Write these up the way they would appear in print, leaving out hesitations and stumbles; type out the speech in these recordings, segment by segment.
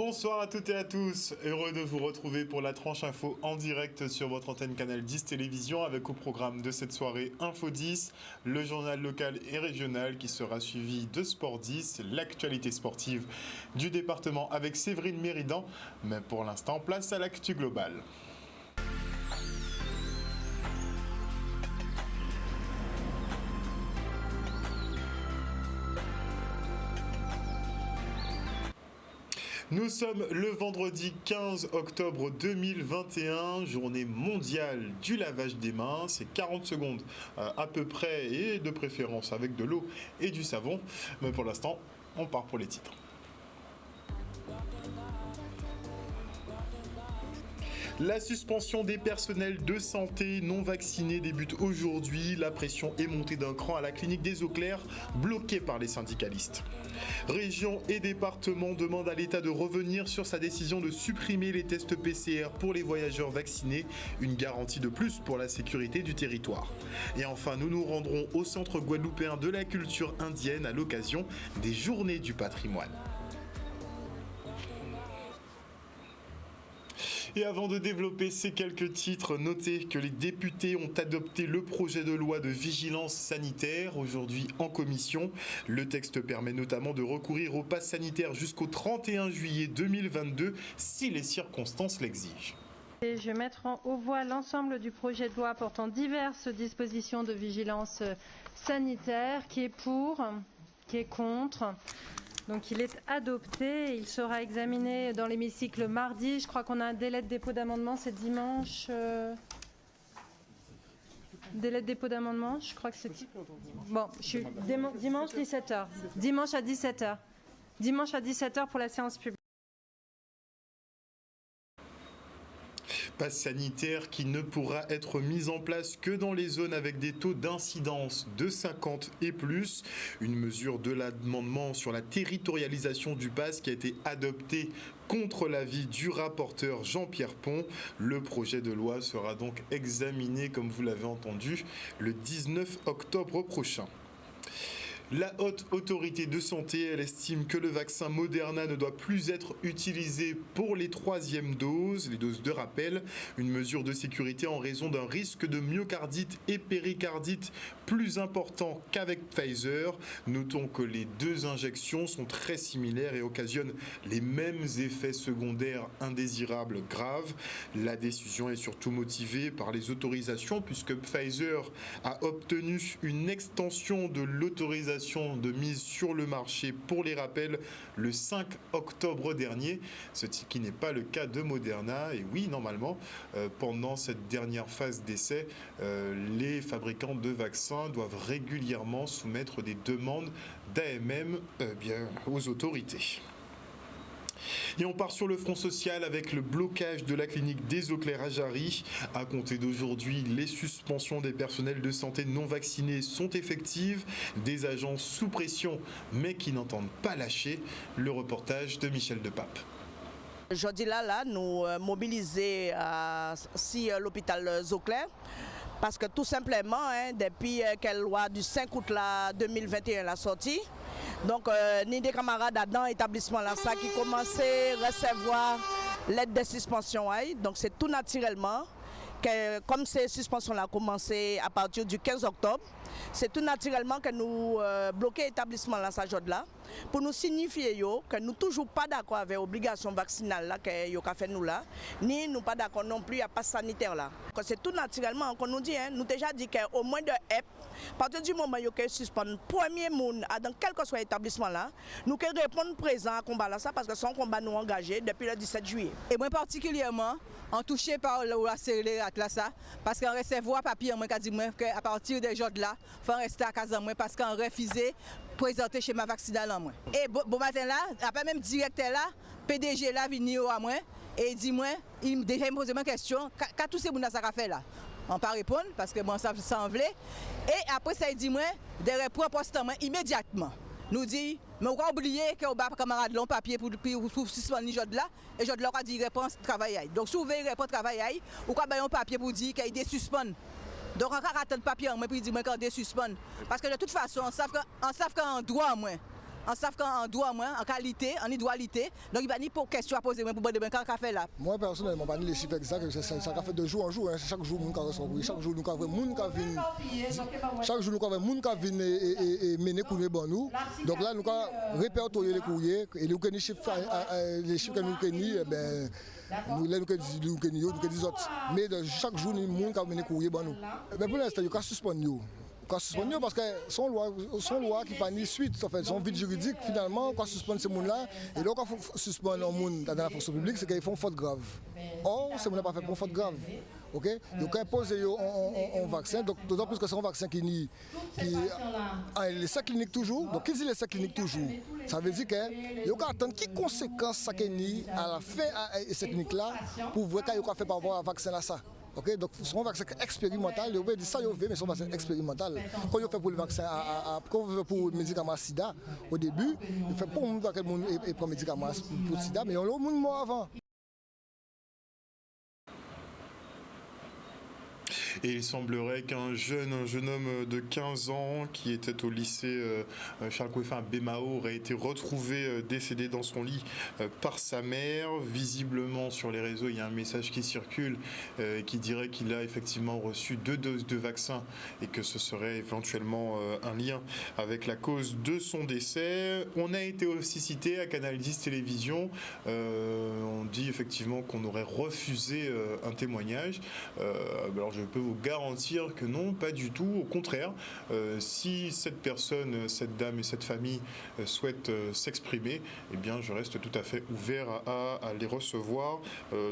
Bonsoir à toutes et à tous, heureux de vous retrouver pour la tranche info en direct sur votre antenne Canal 10 Télévision avec au programme de cette soirée Info 10, le journal local et régional qui sera suivi de Sport 10, l'actualité sportive du département avec Séverine Méridan, mais pour l'instant place à l'actu globale. Nous sommes le vendredi 15 octobre 2021, journée mondiale du lavage des mains. C'est 40 secondes à peu près et de préférence avec de l'eau et du savon. Mais pour l'instant, on part pour les titres. La suspension des personnels de santé non vaccinés débute aujourd'hui. La pression est montée d'un cran à la clinique des Eaux Claires, bloquée par les syndicalistes. Région et département demandent à l'État de revenir sur sa décision de supprimer les tests PCR pour les voyageurs vaccinés, une garantie de plus pour la sécurité du territoire. Et enfin, nous nous rendrons au Centre guadeloupéen de la culture indienne à l'occasion des Journées du patrimoine. Et avant de développer ces quelques titres, notez que les députés ont adopté le projet de loi de vigilance sanitaire aujourd'hui en commission. Le texte permet notamment de recourir au pass sanitaire jusqu'au 31 juillet 2022 si les circonstances l'exigent. Et je vais mettre aux voix l'ensemble du projet de loi portant diverses dispositions de vigilance sanitaire. Qui est pour, qui est contre ? Donc il est adopté, il sera examiné dans l'hémicycle mardi. Je crois qu'on a un délai de dépôt d'amendement, c'est dimanche. Délai de dépôt d'amendement, je crois que c'est... Bon, dimanche 17h. Dimanche à 17h. Dimanche à 17h pour la séance publique. Passe sanitaire qui ne pourra être mise en place que dans les zones avec des taux d'incidence de 50 et plus. Une mesure de l'amendement sur la territorialisation du pass qui a été adoptée contre l'avis du rapporteur Jean-Pierre Pont. Le projet de loi sera donc examiné, comme vous l'avez entendu, le 19 octobre prochain. La Haute Autorité de Santé, elle estime que le vaccin Moderna ne doit plus être utilisé pour les troisièmes doses, les doses de rappel, une mesure de sécurité en raison d'un risque de myocardite et péricardite plus important qu'avec Pfizer. Notons que les deux injections sont très similaires et occasionnent les mêmes effets secondaires indésirables graves. La décision est surtout motivée par les autorisations puisque Pfizer a obtenu une extension de l'autorisation de mise sur le marché pour les rappels le 5 octobre dernier, ce qui n'est pas le cas de Moderna. Et oui, normalement, pendant cette dernière phase d'essai, les fabricants de vaccins doivent régulièrement soumettre des demandes d'AMM aux autorités. Et on part sur le front social avec le blocage de la clinique des Eaux Claires à Jarry. À compter d'aujourd'hui, les suspensions des personnels de santé non vaccinés sont effectives. Des agents sous pression mais qui n'entendent pas lâcher. Le reportage de Michel Depape. Aujourd'hui là, nous mobilisés si l'hôpital Eaux Claires parce que tout simplement, depuis quelle loi du 5 août 2021 la sortie, donc, ni des camarades dans l'établissement là, ça qui commençait à recevoir l'aide de suspension. Donc, c'est tout naturellement que, comme ces suspensions-là ont commencé à partir du 15 octobre, c'est tout naturellement que nous bloquons l'établissement là, ça là, pour nous signifier que nous ne sommes toujours pas d'accord avec l'obligation vaccinale là, que nous avons fait nous là, ni nous pas d'accord non plus à passe sanitaire là. C'est tout naturellement qu'on nous dit, nous déjà dit qu'au moins de EP, à partir du moment où nous suspendons le premier monde dans quel que soit l'établissement là, nous pouvons répondre présent à combat là, ça, parce que c'est un combat nous engagé depuis le 17 juillet. Et moi particulièrement, en touché par la accélérate là, ça, parce qu'on recevoir papier, moi qui dit qu'à partir des jours là, il faut rester à casa moi parce qu'on refusé présenter chez ma vaccinale en moi. Et bon matin là, après même directeur là, PDG là venu à moi et dit moi, il me déjà posé ma question, qu'à tous ces gens ça a fait là. On ne peut pas répondre parce que moi ça s'en voulait. Et après ça il dit moi, des réponses postement immédiatement. Nous dit, mais on va oublier qu'on va camarade long papier pour suspendre les gens là, et les gens là dit réponse travail. Donc si vous voulez réponse travail, ou quoi un papier pour dire qu'il est suspendu. Donc on attend le papier, moi pour dire qu'il est suspendu. Parce que de toute façon, on sait qu'en droit, moi, on savent qu'en droit, en qualité, en idéalité. Donc il n'y a ni pour question à poser pour demander un café là. Moi personnellement, je ne sais pas les chiffres exacts, ça fait de jour en jour. Hein. Chaque jour, nous avons chaque jour, nous avons des gens qui viennent mener courrier pour nous. Donc là, nous avons répertorié les courriers et les chiffres que nous avons. Nous avons des autres. Mais chaque jour, nous avons des gens qui viennent courrier pour nous. Mais pour l'instant, nous avons suspendu. Parce que son loi qui pas ni suite, en fait, son vide juridique, finalement, quand suspendre ces gens-là, et là, quand suspendre un monde dans la fonction publique, c'est qu'ils font faute grave. Or, ces gens-là pas fait pour faute grave. Ok? Donc, imposer un vaccin, d'autant plus que c'est un vaccin qui a les 5 cliniques toujours. Donc, qui dit les 5 cliniques toujours? Ça veut dire qu'il y a attendre qui conséquences ça qu'il à la fin de cette clinique-là pour voir qu'il y a fait par rapport à vaccin là ça. Okay, donc son vaccin expérimental, il dit ça, mais son vaccin expérimental. Quand il fait pour le vaccin, quand il fait pour le médicament SIDA, au début, il fait pour le médicament pour le SIDA, mais on l'a au monde mort avant. Et il semblerait qu'un jeune homme de 15 ans qui était au lycée Charles Coueffin à Bémao aurait été retrouvé décédé dans son lit par sa mère. Visiblement sur les réseaux, il y a un message qui circule qui dirait qu'il a effectivement reçu 2 doses de vaccin et que ce serait éventuellement un lien avec la cause de son décès. On a été aussi cité à Canal 10 Télévision. On dit effectivement qu'on aurait refusé un témoignage. Alors je peux vous garantir que non, pas du tout. Au contraire, si cette personne, cette dame et cette famille souhaitent s'exprimer, eh bien, je reste tout à fait ouvert à les recevoir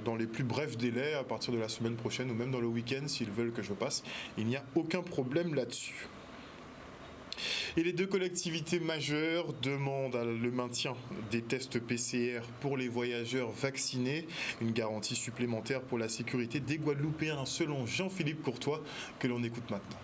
dans les plus brefs délais, à partir de la semaine prochaine ou même dans le week-end, s'ils veulent que je passe. Il n'y a aucun problème là-dessus. Et les 2 collectivités majeures demandent le maintien des tests PCR pour les voyageurs vaccinés, une garantie supplémentaire pour la sécurité des Guadeloupéens, selon Jean-Philippe Courtois, que l'on écoute maintenant.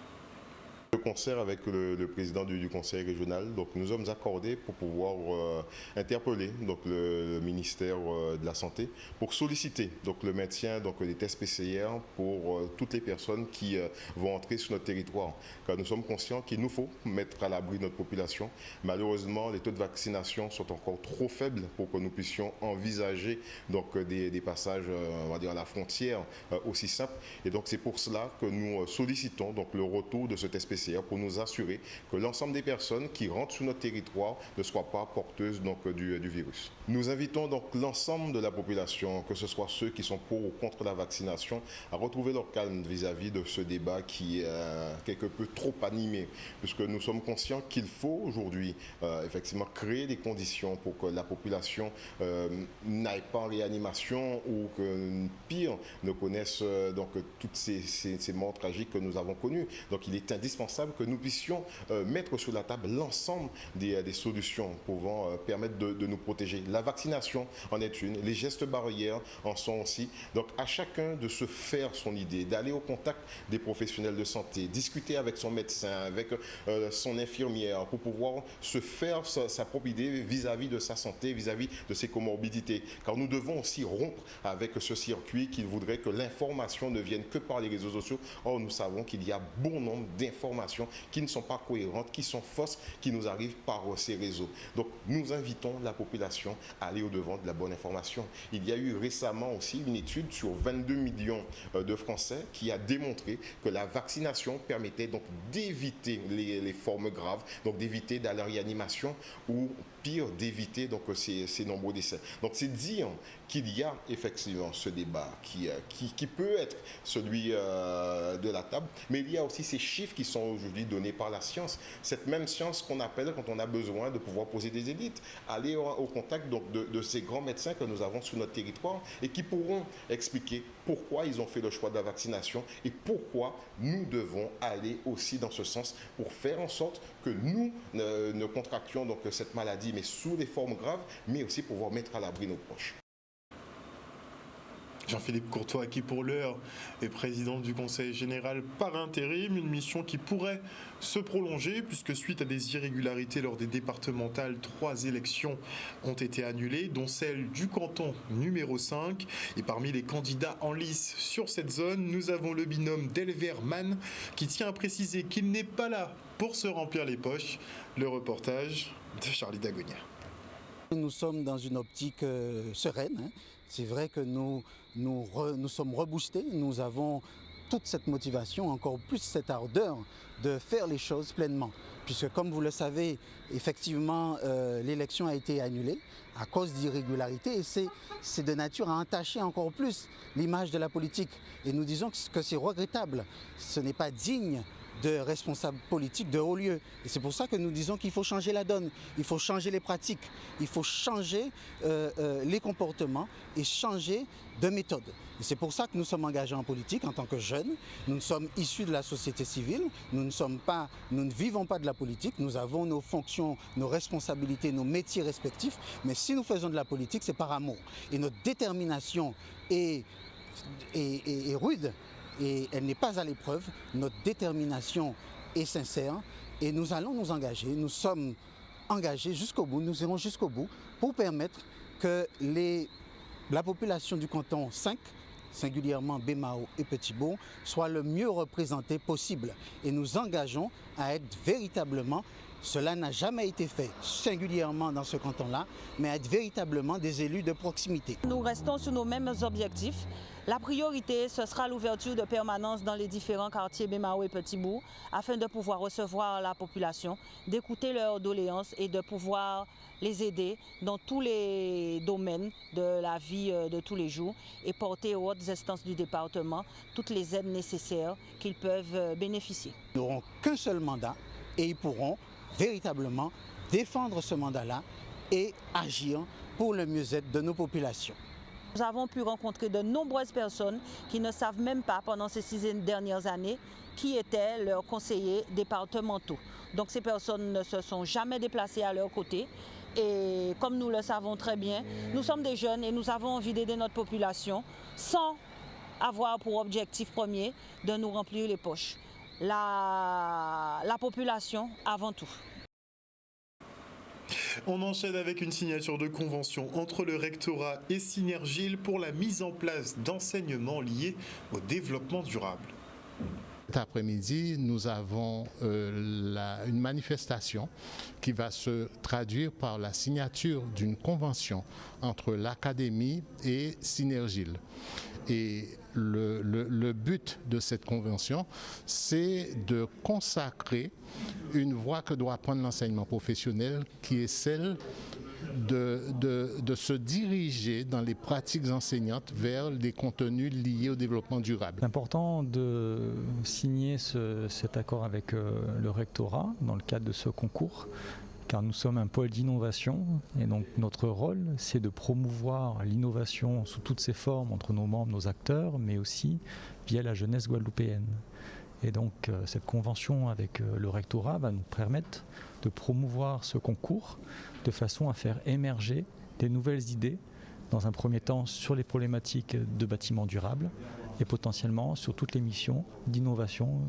De concert avec le président du conseil régional, donc nous sommes accordés pour pouvoir interpeller donc le ministère de la Santé pour solliciter donc le maintien donc des tests PCR pour toutes les personnes qui vont entrer sur notre territoire. Car nous sommes conscients qu'il nous faut mettre à l'abri notre population. Malheureusement, les taux de vaccination sont encore trop faibles pour que nous puissions envisager donc des passages, on va dire à la frontière aussi simples. Et donc c'est pour cela que nous sollicitons donc le retour de ce test PCR pour nous assurer que l'ensemble des personnes qui rentrent sur notre territoire ne soient pas porteuses donc, du virus. Nous invitons donc l'ensemble de la population, que ce soit ceux qui sont pour ou contre la vaccination, à retrouver leur calme vis-à-vis de ce débat qui est quelque peu trop animé, puisque nous sommes conscients qu'il faut aujourd'hui effectivement créer des conditions pour que la population n'aille pas en réanimation ou que pire ne connaisse donc toutes ces morts tragiques que nous avons connues. Donc il est indispensable que nous puissions mettre sur la table l'ensemble des solutions pouvant permettre de nous protéger. La vaccination en est une, les gestes barrières en sont aussi. Donc à chacun de se faire son idée, d'aller au contact des professionnels de santé, discuter avec son médecin, avec son infirmière pour pouvoir se faire sa propre idée vis-à-vis de sa santé, vis-à-vis de ses comorbidités. Car nous devons aussi rompre avec ce circuit qui voudrait que l'information ne vienne que par les réseaux sociaux. Or nous savons qu'il y a bon nombre d'informations qui ne sont pas cohérentes, qui sont fausses, qui nous arrivent par ces réseaux. Donc nous invitons la population à aller au-devant de la bonne information. Il y a eu récemment aussi une étude sur 22 millions de Français qui a démontré que la vaccination permettait donc d'éviter les formes graves, donc d'éviter d'aller en réanimation ou pire, d'éviter donc ces nombreux décès. Donc c'est dire qu'il y a effectivement ce débat qui peut être celui de la table, mais il y a aussi ces chiffres qui sont aujourd'hui donnés par la science. Cette même science qu'on appelle quand on a besoin de pouvoir poser des élites, aller au contact donc, de ces grands médecins que nous avons sur notre territoire et qui pourront expliquer pourquoi ils ont fait le choix de la vaccination et pourquoi nous devons aller aussi dans ce sens pour faire en sorte que nous ne contractions donc cette maladie, mais sous des formes graves, mais aussi pouvoir mettre à l'abri nos proches. Jean-Philippe Courtois, qui pour l'heure est président du Conseil général par intérim, une mission qui pourrait se prolonger puisque suite à des irrégularités lors des départementales, 3 élections ont été annulées, dont celle du canton numéro 5. Et parmi les candidats en lice sur cette zone, nous avons le binôme Delver-Mann qui tient à préciser qu'il n'est pas là pour se remplir les poches. Le reportage de Charlie Dagonia. Nous sommes dans une optique sereine. C'est vrai que nous sommes reboostés, nous avons toute cette motivation, encore plus cette ardeur de faire les choses pleinement. Puisque comme vous le savez, effectivement, l'élection a été annulée à cause d'irrégularités et c'est de nature à entacher encore plus l'image de la politique. Et nous disons que c'est regrettable, ce n'est pas digne de responsables politiques de haut lieu. Et c'est pour ça que nous disons qu'il faut changer la donne, il faut changer les pratiques, il faut changer les comportements et changer de méthode. Et c'est pour ça que nous sommes engagés en politique en tant que jeunes. Nous sommes issus de la société civile, nous ne vivons pas de la politique, nous avons nos fonctions, nos responsabilités, nos métiers respectifs, mais si nous faisons de la politique, c'est par amour. Et notre détermination est rude, et elle n'est pas à l'épreuve. Notre détermination est sincère et nous allons nous engager. Nous sommes engagés jusqu'au bout, nous irons jusqu'au bout pour permettre que la population du canton 5, singulièrement Bémao et Petit-Bourg, soit le mieux représentée possible. Et nous engageons à être véritablement, cela n'a jamais été fait, singulièrement dans ce canton-là, mais à être véritablement des élus de proximité. Nous restons sur nos mêmes objectifs. La priorité, ce sera l'ouverture de permanence dans les différents quartiers Bémao et Petit-Bourg afin de pouvoir recevoir la population, d'écouter leurs doléances et de pouvoir les aider dans tous les domaines de la vie de tous les jours et porter aux hautes instances du département toutes les aides nécessaires qu'ils peuvent bénéficier. Ils n'auront qu'un seul mandat et ils pourront véritablement défendre ce mandat-là et agir pour le mieux-être de nos populations. Nous avons pu rencontrer de nombreuses personnes qui ne savent même pas pendant ces 6 dernières années qui étaient leurs conseillers départementaux. Donc ces personnes ne se sont jamais déplacées à leur côté. Et comme nous le savons très bien, nous sommes des jeunes et nous avons envie d'aider notre population sans avoir pour objectif premier de nous remplir les poches. La population avant tout. On enchaîne avec une signature de convention entre le rectorat et Synergile pour la mise en place d'enseignements liés au développement durable. Cet après-midi, nous avons une manifestation qui va se traduire par la signature d'une convention entre l'académie et Synergile. Et le but de cette convention, c'est de consacrer une voie que doit prendre l'enseignement professionnel, qui est celle de se diriger dans les pratiques enseignantes vers les contenus liés au développement durable. C'est important de signer cet accord avec le rectorat dans le cadre de ce concours, car nous sommes un pôle d'innovation et donc notre rôle, c'est de promouvoir l'innovation sous toutes ses formes entre nos membres, nos acteurs, mais aussi via la jeunesse guadeloupéenne. Et donc cette convention avec le rectorat va nous permettre de promouvoir ce concours de façon à faire émerger des nouvelles idées, dans un premier temps sur les problématiques de bâtiments durables et potentiellement sur toutes les missions d'innovation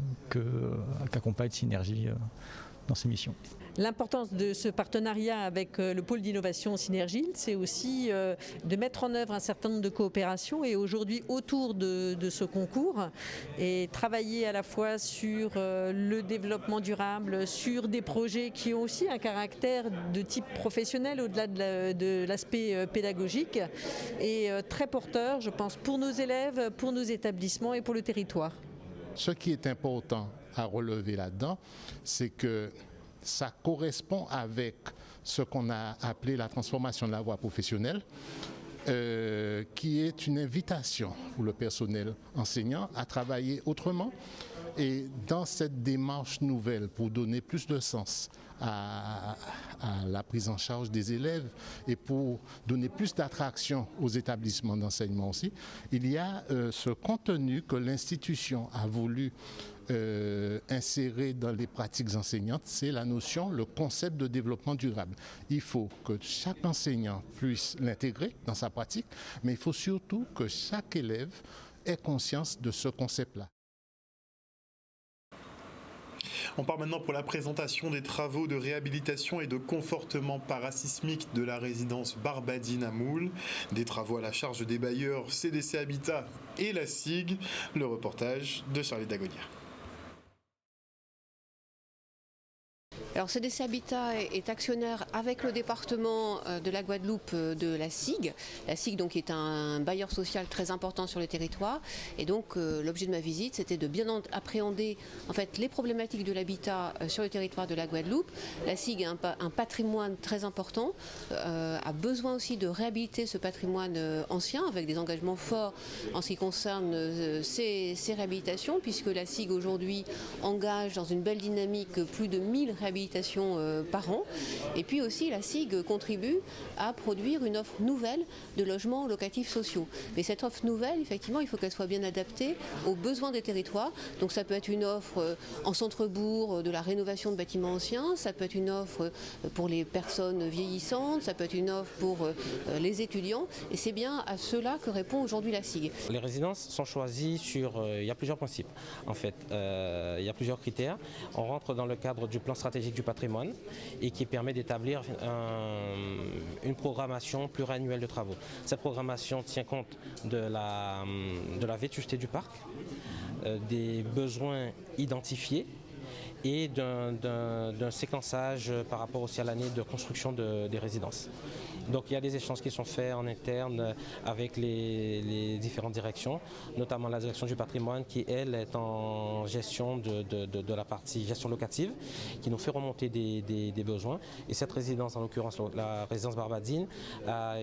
qu'accompagne Synergie dans ces missions. L'importance de ce partenariat avec le pôle d'innovation Synergile, c'est aussi de mettre en œuvre un certain nombre de coopérations et aujourd'hui autour de ce concours et travailler à la fois sur le développement durable, sur des projets qui ont aussi un caractère de type professionnel au-delà de l'aspect pédagogique et très porteur, je pense, pour nos élèves, pour nos établissements et pour le territoire. Ce qui est important à relever là-dedans, c'est que ça correspond avec ce qu'on a appelé la transformation de la voie professionnelle, qui est une invitation pour le personnel enseignant à travailler autrement. Et dans cette démarche nouvelle pour donner plus de sens à la prise en charge des élèves et pour donner plus d'attraction aux établissements d'enseignement aussi, il y a ce contenu que l'institution a voulu insérer dans les pratiques enseignantes, c'est la notion, le concept de développement durable. Il faut que chaque enseignant puisse l'intégrer dans sa pratique, mais il faut surtout que chaque élève ait conscience de ce concept-là. On part maintenant pour la présentation des travaux de réhabilitation et de confortement parasismique de la résidence Barbadine à Moule. Des travaux à la charge des bailleurs CDC Habitat et la SIG. Le reportage de Charlie Dagonia. Alors CDC Habitat est actionnaire avec le département de la Guadeloupe de la SIG. La SIG donc est un bailleur social très important sur le territoire. Et donc l'objet de ma visite, c'était de bien appréhender en fait les problématiques de l'habitat sur le territoire de la Guadeloupe. La SIG a un patrimoine très important, a besoin aussi de réhabiliter ce patrimoine ancien avec des engagements forts en ce qui concerne ces réhabilitations, puisque la SIG aujourd'hui engage dans une belle dynamique plus de 1000 réhabilitations par an. Et puis aussi la SIG contribue à produire une offre nouvelle de logements locatifs sociaux. Mais cette offre nouvelle, effectivement, il faut qu'elle soit bien adaptée aux besoins des territoires. Donc ça peut être une offre en centre-bourg de la rénovation de bâtiments anciens, ça peut être une offre pour les personnes vieillissantes, ça peut être une offre pour les étudiants. Et c'est bien à cela que répond aujourd'hui la SIG. Les résidences sont choisies sur... il y a plusieurs principes, en fait. Il y a plusieurs critères. On rentre dans le cadre du plan stratégique du patrimoine et qui permet d'établir une programmation pluriannuelle de travaux. Cette programmation tient compte de la vétusté du parc, des besoins identifiés et d'un séquençage par rapport aussi à l'année de construction des résidences. Donc il y a des échanges qui sont faits en interne avec les différentes directions, notamment la direction du patrimoine qui, elle, est en gestion de la partie gestion locative, qui nous fait remonter des besoins. Et cette résidence, en l'occurrence la résidence Barbadine, a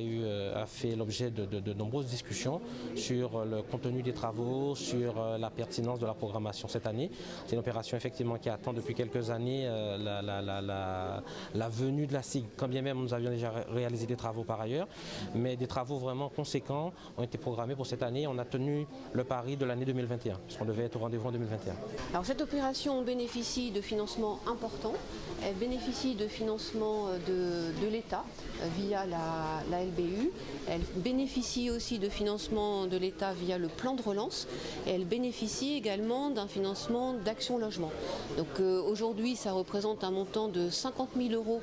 fait l'objet de nombreuses discussions sur le contenu des travaux, sur la pertinence de la programmation cette année. C'est une opération effectivement qui attend depuis quelques années la venue de la SIG, quand bien même nous avions déjà réalisé des travaux par ailleurs, mais des travaux vraiment conséquents ont été programmés pour cette année. On a tenu le pari de l'année 2021, puisqu'on devait être au rendez-vous en 2021. Alors cette opération bénéficie de financements importants. Elle bénéficie de financement de l'État via la LBU. Elle bénéficie aussi de financement de l'État via le plan de relance. Et elle bénéficie également d'un financement d'Action Logement. Donc aujourd'hui, ça représente un montant de 50 000 €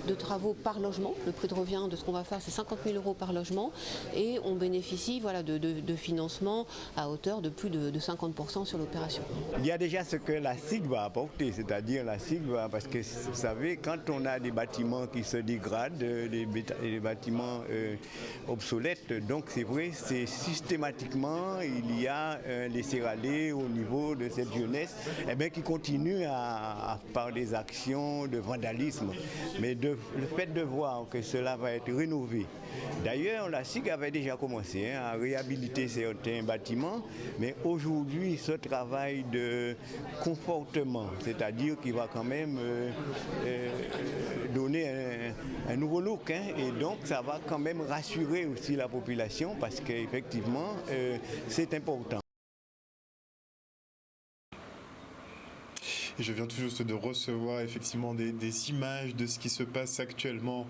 de travaux par logement. Le prix de revient de ce qu'on va faire, c'est 50 000 € par logement. Et on bénéficie de financement à hauteur de plus de 50% sur l'opération. Il y a déjà ce que la SIG va apporter, c'est-à-dire la SIG va, parce que vous savez, quand on a des bâtiments qui se dégradent, des bâtiments obsolètes, donc c'est vrai, c'est systématiquement, il y a un laisser-aller au niveau de cette jeunesse qui continue par des actions de vandalisme. Mais le fait de voir que cela va être rénové. D'ailleurs, la SIG avait déjà commencé à réhabiliter certains bâtiments, mais aujourd'hui, ce travail de confortement, c'est-à-dire qu'il va quand même donner un nouveau look, et donc ça va quand même rassurer aussi la population parce qu'effectivement, c'est important. Et je viens tout juste de recevoir effectivement des images de ce qui se passe actuellement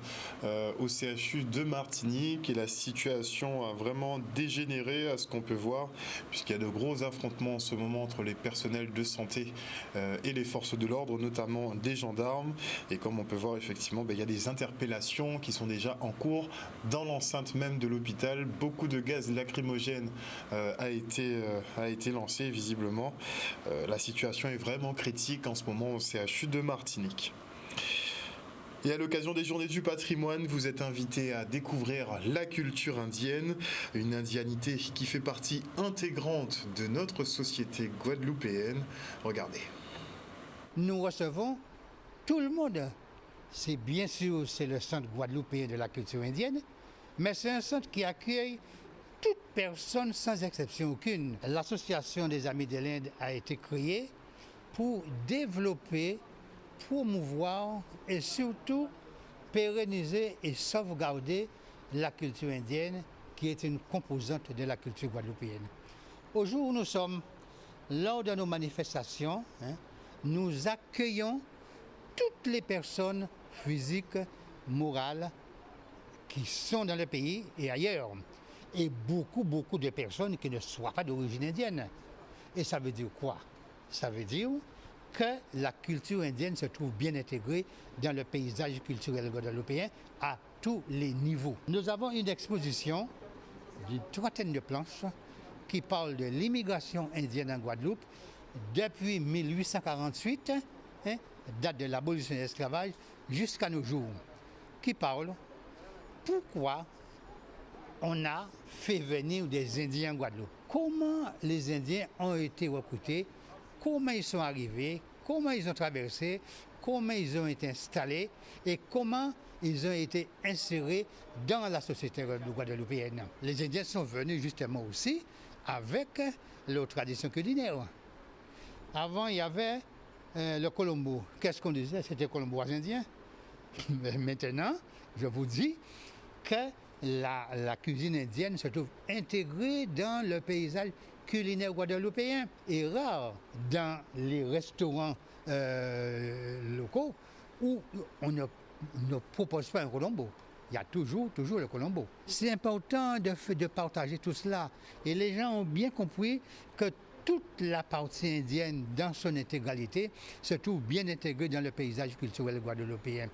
au CHU de Martinique, et la situation a vraiment dégénéré à ce qu'on peut voir, puisqu'il y a de gros affrontements en ce moment entre les personnels de santé et les forces de l'ordre, notamment des gendarmes. Et comme on peut voir effectivement, il y a des interpellations qui sont déjà en cours dans l'enceinte même de l'hôpital. Beaucoup de gaz lacrymogène a été lancé visiblement. La situation est vraiment critique en ce moment au CHU de Martinique. Et à l'occasion des Journées du patrimoine, vous êtes invité à découvrir la culture indienne, une indianité qui fait partie intégrante de notre société guadeloupéenne. Regardez. Nous recevons tout le monde. C'est bien sûr, c'est le Centre guadeloupéen de la culture indienne, mais c'est un centre qui accueille toute personne sans exception aucune. L'Association des Amis de l'Inde a été créée pour développer, promouvoir et surtout pérenniser et sauvegarder la culture indienne qui est une composante de la culture guadeloupéenne. Au jour où nous sommes, lors de nos manifestations, nous accueillons toutes les personnes physiques, morales qui sont dans le pays et ailleurs. Et beaucoup de personnes qui ne soient pas d'origine indienne. Et ça veut dire quoi? Ça veut dire que la culture indienne se trouve bien intégrée dans le paysage culturel guadeloupéen à tous les niveaux. Nous avons une exposition d'une trentaine de planches qui parle de l'immigration indienne en Guadeloupe depuis 1848 date de l'abolition de l'esclavage jusqu'à nos jours, qui parle pourquoi on a fait venir des Indiens en Guadeloupe. Comment les Indiens ont été recrutés, comment ils sont arrivés, comment ils ont traversé, comment ils ont été installés et comment ils ont été insérés dans la société guadeloupéenne. Les Indiens sont venus justement aussi avec leur tradition culinaire. Avant, il y avait le colombo. Qu'est-ce qu'on disait? C'était colombois indien. Mais maintenant, je vous dis que la cuisine indienne se trouve intégrée dans le paysage culinaire guadeloupéen et rare dans les restaurants locaux où on ne propose pas un colombo. Il y a toujours le colombo. C'est important de partager tout cela. Et les gens ont bien compris que toute la partie indienne, dans son intégralité, se trouve bien intégrée dans le paysage culturel guadeloupéen.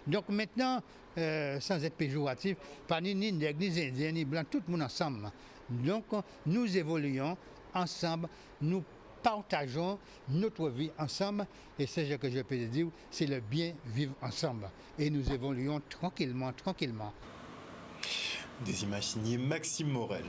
Donc maintenant, sans être péjoratif, pas ni nègres, ni indiens, ni blancs, tout le monde ensemble. Donc nous évoluons ensemble, nous partageons notre vie ensemble et c'est ce que je peux dire, c'est le bien vivre ensemble. Et nous évoluons tranquillement. Des images signées Maxime Morel.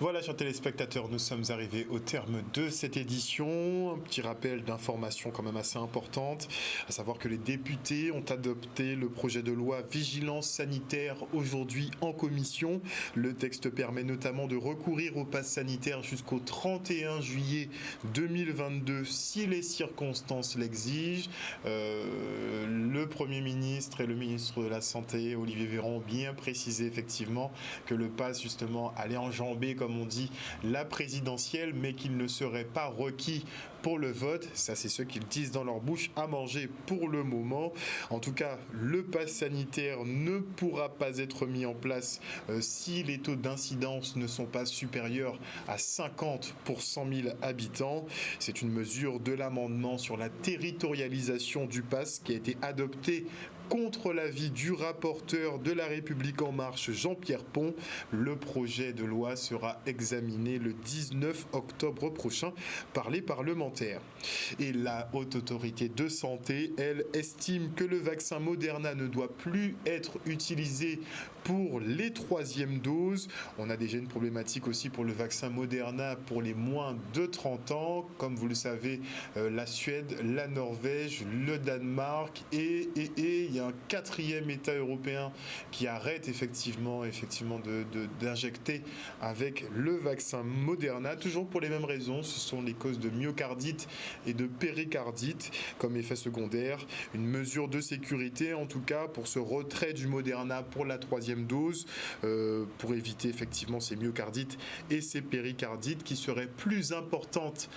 Voilà, chers téléspectateurs, nous sommes arrivés au terme de cette édition. Un petit rappel d'informations quand même assez importantes, à savoir que les députés ont adopté le projet de loi Vigilance sanitaire aujourd'hui en commission. Le texte permet notamment de recourir au pass sanitaire jusqu'au 31 juillet 2022 si les circonstances l'exigent. Le Premier ministre et le ministre de la Santé, Olivier Véran, ont bien précisé effectivement que le pass justement allait enjamber, comme on dit, la présidentielle, mais qu'il ne serait pas requis pour le vote. Ça, c'est ce qu'ils disent dans leur bouche à manger pour le moment. En tout cas, le pass sanitaire ne pourra pas être mis en place si les taux d'incidence ne sont pas supérieurs à 50 pour 100 000 habitants. C'est une mesure de l'amendement sur la territorialisation du pass qui a été adopté contre l'avis du rapporteur de La République En Marche, Jean-Pierre Pont. Le projet de loi sera examiné le 19 octobre prochain par les parlementaires. Et la Haute Autorité de Santé, elle, estime que le vaccin Moderna ne doit plus être utilisé pour les troisièmes doses. On a déjà une problématique aussi pour le vaccin Moderna pour les moins de 30 ans. Comme vous le savez, la Suède, la Norvège, le Danemark et il y a un quatrième État européen qui arrête effectivement d'injecter avec le vaccin Moderna, toujours pour les mêmes raisons. Ce sont les causes de myocardite et de péricardite comme effet secondaire. Une mesure de sécurité en tout cas pour ce retrait du Moderna pour la troisième dose, pour éviter effectivement ces myocardites et ces péricardites qui seraient plus importantes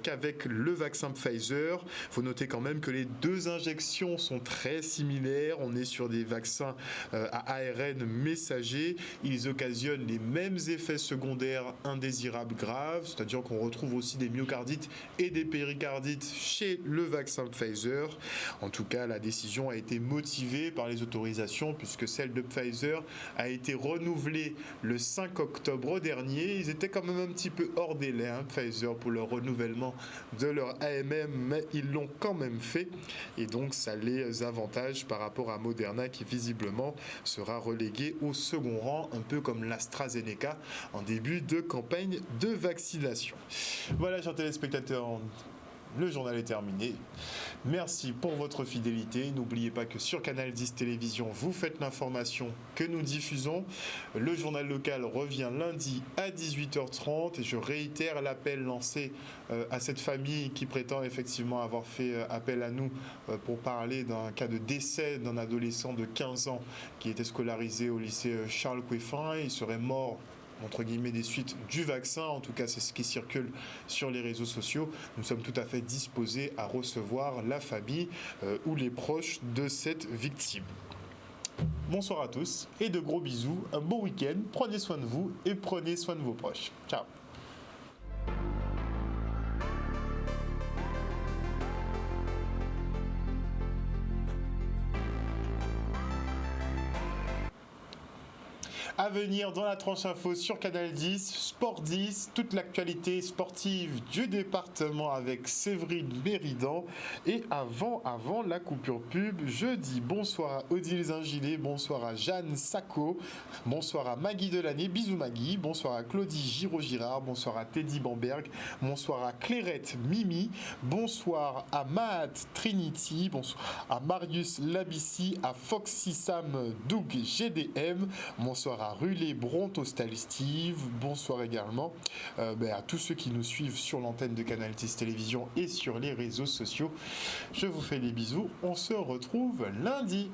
qu'avec le vaccin Pfizer. Il faut noter quand même que les deux injections sont très similaires. On est sur des vaccins à ARN messager. Ils occasionnent les mêmes effets secondaires indésirables graves, c'est-à-dire qu'on retrouve aussi des myocardites et des péricardites chez le vaccin Pfizer. En tout cas, la décision a été motivée par les autorisations puisque celle de Pfizer a été renouvelée le 5 octobre dernier. Ils étaient quand même un petit peu hors délai, Pfizer, pour le renouvellement de leur AMM, mais ils l'ont quand même fait. Et donc, ça les avantage par rapport à Moderna qui visiblement sera relégué au second rang, un peu comme l'AstraZeneca en début de campagne de vaccination. Voilà, chers téléspectateurs, le journal est terminé. Merci pour votre fidélité. N'oubliez pas que sur Canal 10 Télévision, vous faites l'information que nous diffusons. Le journal local revient lundi à 18h30 et je réitère l'appel lancé à cette famille qui prétend effectivement avoir fait appel à nous pour parler d'un cas de décès d'un adolescent de 15 ans qui était scolarisé au lycée Charles Coueffin. Il serait mort entre guillemets des suites du vaccin, en tout cas c'est ce qui circule sur les réseaux sociaux. Nous sommes tout à fait disposés à recevoir la famille ou les proches de cette victime. Bonsoir à tous et de gros bisous, un bon week-end, prenez soin de vous et prenez soin de vos proches. Ciao. À venir dans la tranche info sur Canal 10, Sport 10, toute l'actualité sportive du département avec Séverine Méridan. Et avant la coupure pub, je dis bonsoir à Odile Zingilet, bonsoir à Jeanne Sacco, bonsoir à Maggie Delaney, bisous Maggie, bonsoir à Claudie Giraud-Girard, bonsoir à Teddy Bamberg, bonsoir à Clairette Mimi, bonsoir à Mahat Trinity, bonsoir à Marius Labissi, à Foxy Sam Doug GDM, bonsoir à Rulé Bronto Style Steve, bonsoir également à tous ceux qui nous suivent sur l'antenne de Canal 10 Télévision et sur les réseaux sociaux. Je vous fais des bisous, on se retrouve lundi.